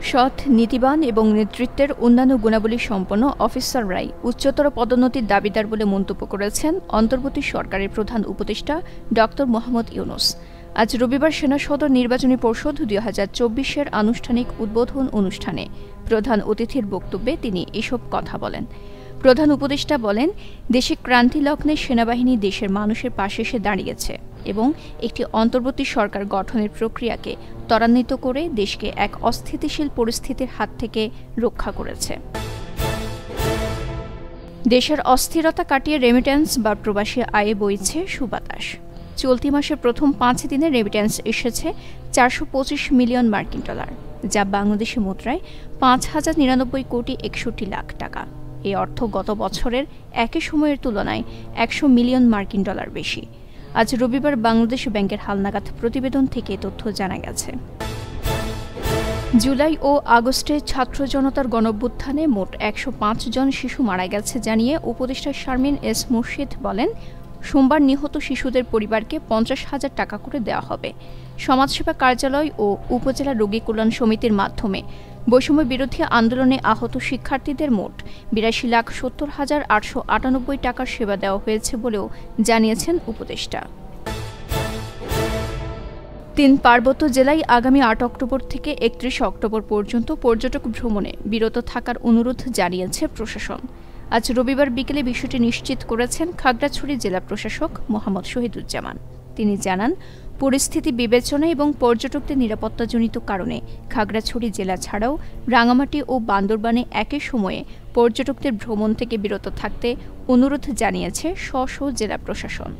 সৎ, নীতিবান এবং নেতৃত্বের অন্যান্য গুণাবলী সম্পন্ন অফিসাররাই উচ্চতর পদোন্নতির দাবিদার বলে মন্তব্য করেছেন অন্তর্বর্তী সরকারের প্রধান উপদেষ্টা ড. মোহাম্মদ ইউনূস। আজ রবিবার সেনা সদর নির্বাচনী পর্ষদ ২০২৪-এর আনুষ্ঠানিক উদ্বোধন অনুষ্ঠানে প্রধান অতিথির বক্তব্যে তিনি এসব কথা বলেন। প্রধান উপদেষ্টা বলেন, দেশে ক্রান্তি লগ্নে সেনাবাহিনী দেশের মানুষের পাশে এসে দাঁড়িয়েছে এবং একটি অন্তর্বর্তী সরকার গঠনের প্রক্রিয়াকে ত্বরান্বিত করে দেশকে এক অস্থিতিশীল পরিস্থিতির হাত থেকে রক্ষা করেছে। দেশের অস্থিরতা কাটিয়ে রেমিট্যান্স বা প্রবাসী আয়ে বইছে সুবাতাস। চলতি মাসের প্রথম 5 দিনে রেমিট্যান্স এসেছে $425 মিলিয়ন, যা বাংলাদেশি মুদ্রায় ৫,০৯৯ কোটি ৬১ লাখ টাকা। এই অর্থ গত বছরের একই সময়ের তুলনায় $100 মিলিয়ন বেশি। আজ রবিবার বাংলাদেশ ব্যাংকের হালনাগাদ প্রতিবেদন থেকে তথ্য জানা গেছে। জুলাই ও আগস্টে ছাত্র জনতার গণঅভ্যুত্থানে মোট ১০৫ জন শিশু মারা গেছে জানিয়ে উপদেষ্টা শারমিন এস মুর্শিদ বলেন, সোমবার নিহত শিশুদের পরিবারকে ৫০,০০০ টাকা করে দেওয়া হবে। সমাজসেবা কার্যালয় ও উপজেলা রোগী কল্যাণ সমিতির মাধ্যমে বৈষম্য বিরোধী আন্দোলনে আহত শিক্ষার্থীদের মোট ৮২,৭০,৮৯৮ টাকার সেবা দেওয়া হয়েছে বলেও জানিয়েছেন উপদেষ্টা। ৩ পার্বত্য জেলায় আগামী ৮ অক্টোবর থেকে ৩১ অক্টোবর পর্যন্ত পর্যটক ভ্রমণে বিরত থাকার অনুরোধ জানিয়েছে প্রশাসন। আজ রবিবার বিকেলে বিষয়টি নিশ্চিত করেছেন খাগড়াছড়ি জেলা প্রশাসক মোহাম্মদ শহীদুজ্জামান। তিনি জানান, পরিস্থিতি বিবেচনায় এবং পর্যটকদের নিরাপত্তাজনিত কারণে খাগড়াছড়ি জেলা ছাড়াও রাঙামাটি ও বান্দরবানে একই সময়ে পর্যটকদের ভ্রমণ থেকে বিরত থাকতে অনুরোধ জানিয়েছে স্ব স্ব জেলা প্রশাসন।